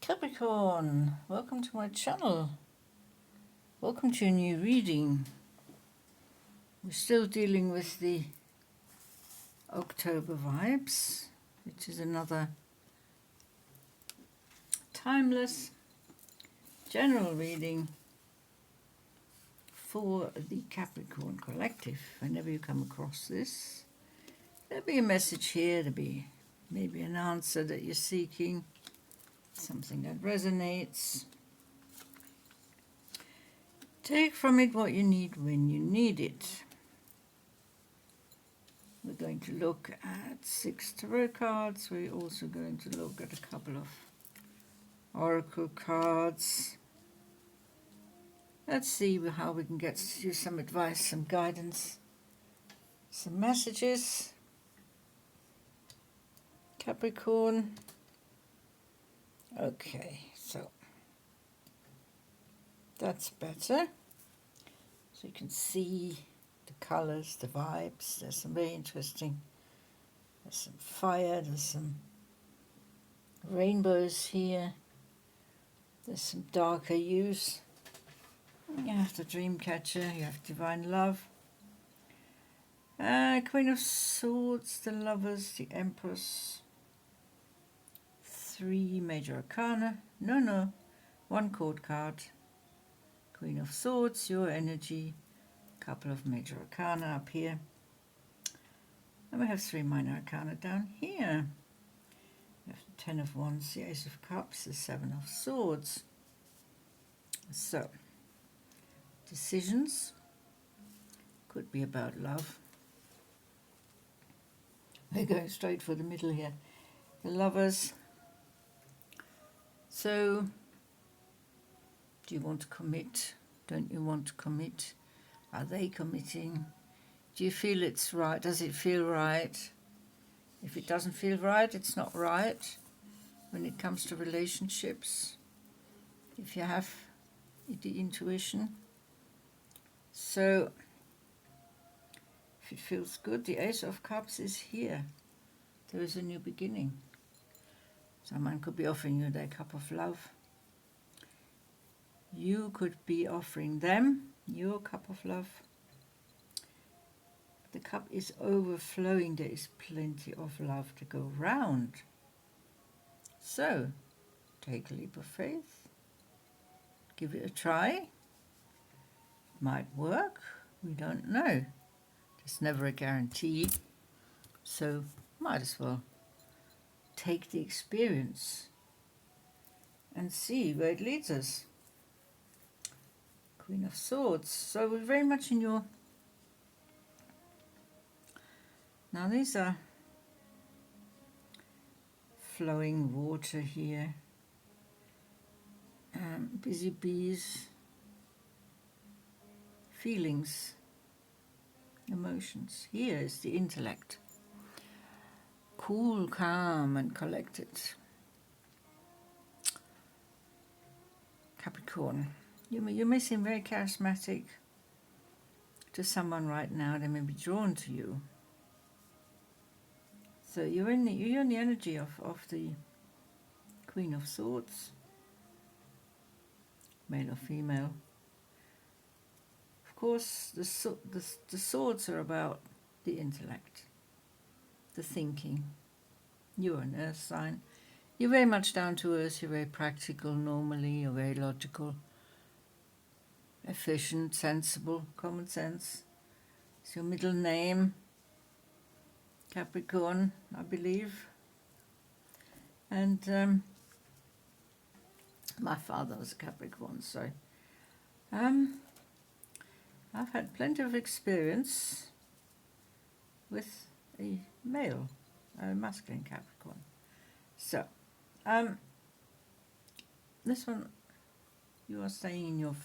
Capricorn, welcome to my channel. Welcome to a new reading. We're still dealing with the October vibes, which is another timeless general reading for the Capricorn collective. Whenever you come across this, there'll be a message here, there'll be maybe an answer that you're seeking, something that resonates. Take from it what you need when you need it. We're going to look at 6 tarot cards. We're also going to look at a couple of oracle cards. Let's see how we can get you some advice, some guidance, some messages. Capricorn. Okay, so that's better. So you can see the colors, the vibes. There's some very interesting, there's some fire, there's some rainbows here. There's some darker hues. You have the dream catcher, you have divine love. Queen of Swords, the Lovers, the Empress. 3 major arcana. No, 1 court card. Queen of Swords, your energy. Couple of major arcana up here. And we have 3 minor arcana down here. We have the 10 of Wands, the Ace of Cups, the 7 of Swords. So, decisions could be about love. We're going straight for the middle here. The Lovers. So, do you want to commit? Don't you want to commit? Are they committing? Do you feel it's right? Does it feel right? If it doesn't feel right, it's not right when it comes to relationships. If you have the intuition. So, if it feels good, the Ace of Cups is here. There is a new beginning. Someone could be offering you their cup of love. You could be offering them your cup of love. The cup is overflowing. There is plenty of love to go round. So, take a leap of faith. Give it a try. Might work. We don't know. There's never a guarantee. So, might as well take the experience and see where it leads us. Queen of Swords. So we're very much in your... Now these are flowing water here. Busy bees. Feelings. Emotions. Here is the intellect. Cool, calm and collected. Capricorn. You may seem very charismatic to someone right now. They may be drawn to you. So you're in the energy of the Queen of Swords. Male or female. Of course, the swords are about the intellect. The thinking. You're an earth sign. You're very much down to earth. You're very practical normally. You're very logical. Efficient, sensible, common sense. It's your middle name. Capricorn, I believe. And my father was a Capricorn, so I've had plenty of experience with a male, a masculine Capricorn. So, this one, you are staying in your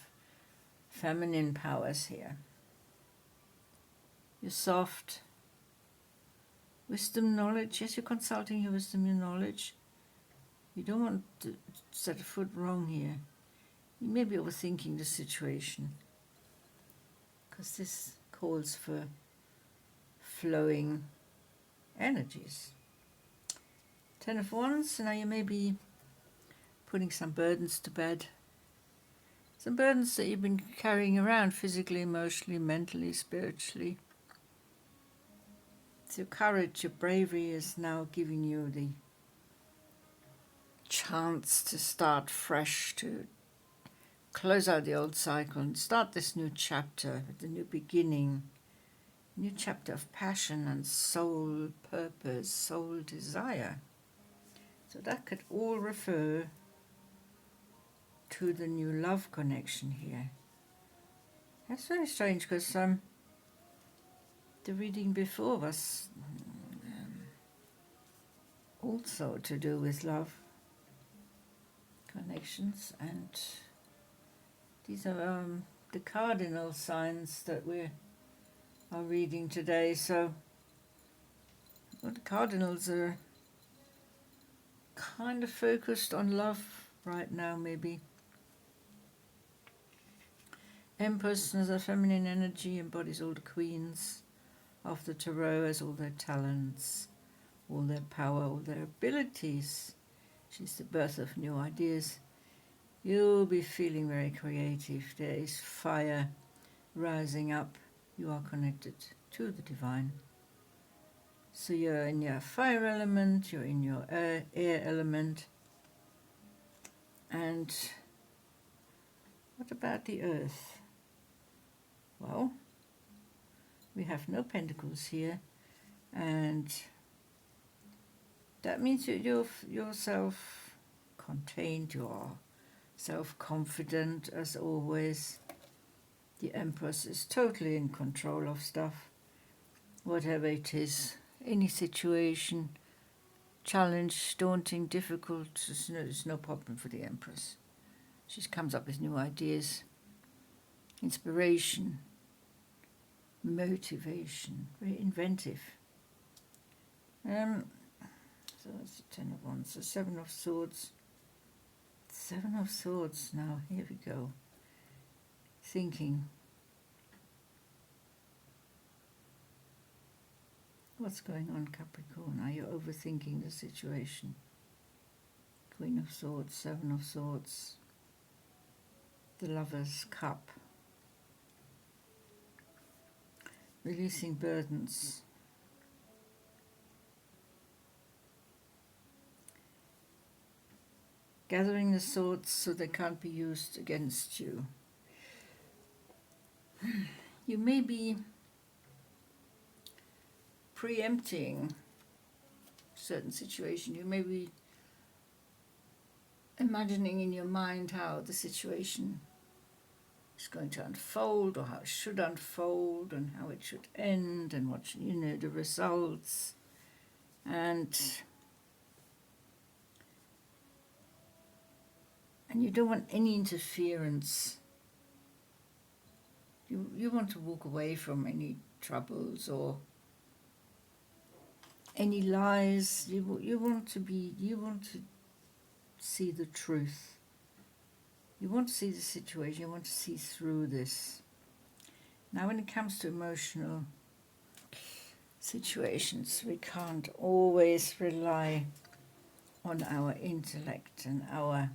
feminine powers here. You're soft. Wisdom, knowledge. Yes, you're consulting your wisdom, your knowledge. You don't want to set a foot wrong here. You may be overthinking the situation, because this calls for flowing energies. 10 of Wands. Now you may be putting some burdens to bed. Some burdens that you've been carrying around physically, emotionally, mentally, spiritually. So your courage, your bravery is now giving you the chance to start fresh, to close out the old cycle and start this new chapter, the new beginning, new chapter of passion and soul purpose, soul desire. So that could all refer to the new love connection here. That's very strange because the reading before was also to do with love connections, and these are the cardinal signs that we are reading today. So well, the cardinals are kind of focused on love right now, maybe. Empress as a feminine energy embodies all the queens of the tarot as all their talents, all their power, all their abilities. She's the birth of new ideas. You'll be feeling very creative. There is fire rising up. You are connected to the divine. So you're in your fire element, you're in your air element. And what about the earth? Well, we have no pentacles here, and that means you're self-contained, you're self-confident as always. The Empress is totally in control of stuff, whatever it is, any situation, challenge, daunting, difficult, there's no problem for the Empress. She comes up with new ideas, inspiration, motivation, very inventive. So that's the Ten of Wands, the Seven of Swords. Seven of Swords now, here we go. Thinking. What's going on, Capricorn? Are you overthinking the situation? Queen of Swords, Seven of Swords, the Lover's Cup. Releasing burdens. Gathering the swords so they can't be used against you. You may be preempting certain situation. You may be imagining in your mind how the situation is going to unfold, or how it should unfold, and how it should end, and what the results, and you don't want any interference. You want to walk away from any troubles or any lies. You want to see the truth. You want to see the situation. You want to see through this. Now, when it comes to emotional situations, we can't always rely on our intellect and our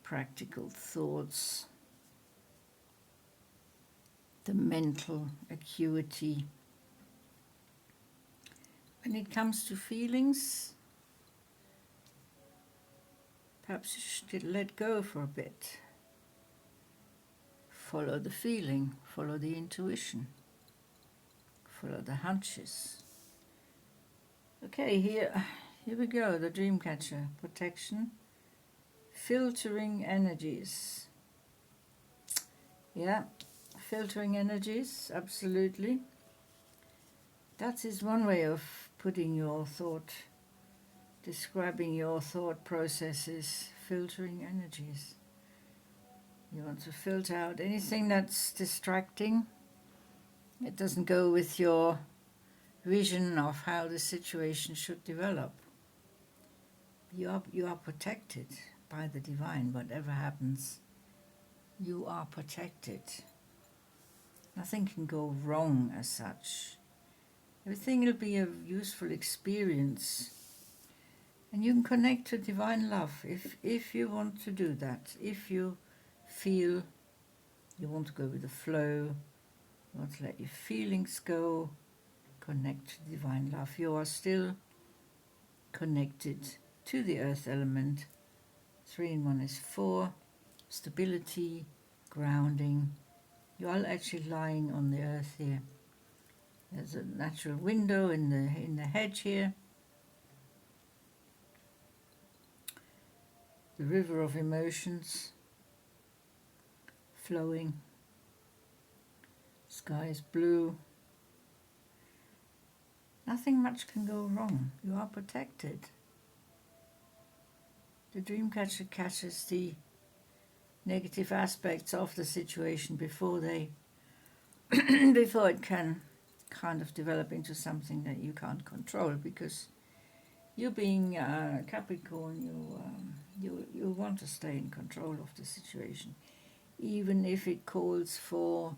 practical thoughts, the mental acuity. When it comes to feelings, perhaps you should let go for a bit. Follow the feeling, follow the intuition, follow the hunches. Okay, here we go, the Dreamcatcher, protection, filtering energies. Yeah, filtering energies, absolutely. That is one way of putting your thought, describing your thought processes, filtering energies. You want to filter out anything that's distracting. It doesn't go with your vision of how the situation should develop. You are protected by the divine. Whatever happens, you are protected. Nothing can go wrong as such. Everything will be a useful experience. And you can connect to divine love if you want to do that. If you feel you want to go with the flow, you want to let your feelings go, connect to divine love. You are still connected to the earth element. 3 in 1 is 4. Stability, grounding. You are actually lying on the earth here. There's a natural window in the hedge here. The river of emotions flowing. Sky is blue. Nothing much can go wrong. You are protected. The dreamcatcher catches the negative aspects of the situation before before it can kind of develop into something that you can't control, because you being Capricorn, you want to stay in control of the situation, even if it calls for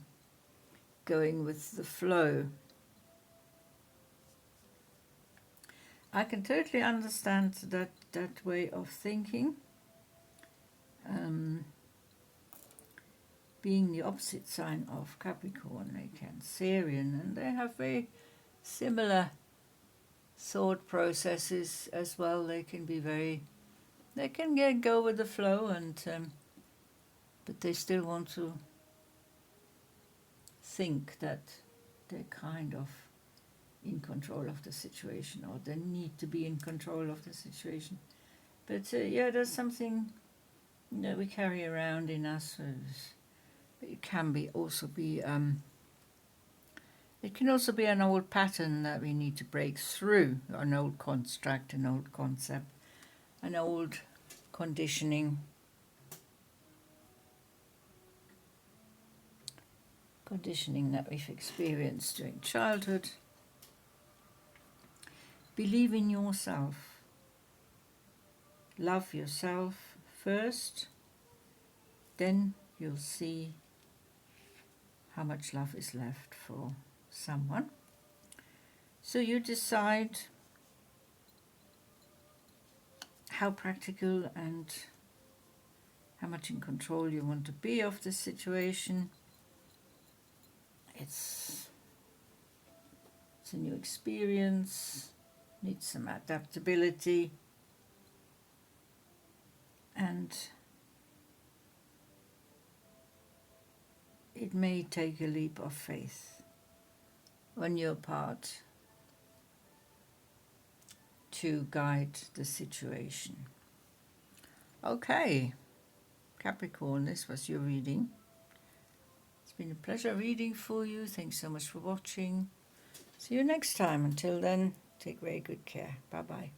going with the flow. I can totally understand that way of thinking. Being the opposite sign of Capricorn, a Cancerian, and they have very similar thought processes as well. They can go with the flow, and but they still want to think that they're kind of in control of the situation, or they need to be in control of the situation. But yeah, there's something that we carry around in us. It can also be an old pattern that we need to break through, an old construct, an old concept, an old conditioning that we've experienced during childhood. Believe in yourself. Love yourself first, then you'll see how much love is left for someone. So you decide how practical and how much in control you want to be of the situation. It's a new experience, needs some adaptability, and it may take a leap of faith on your part to guide the situation. Okay, Capricorn, this was your reading. It's been a pleasure reading for you. Thanks so much for watching. See you next time. Until then, take very good care. Bye-bye.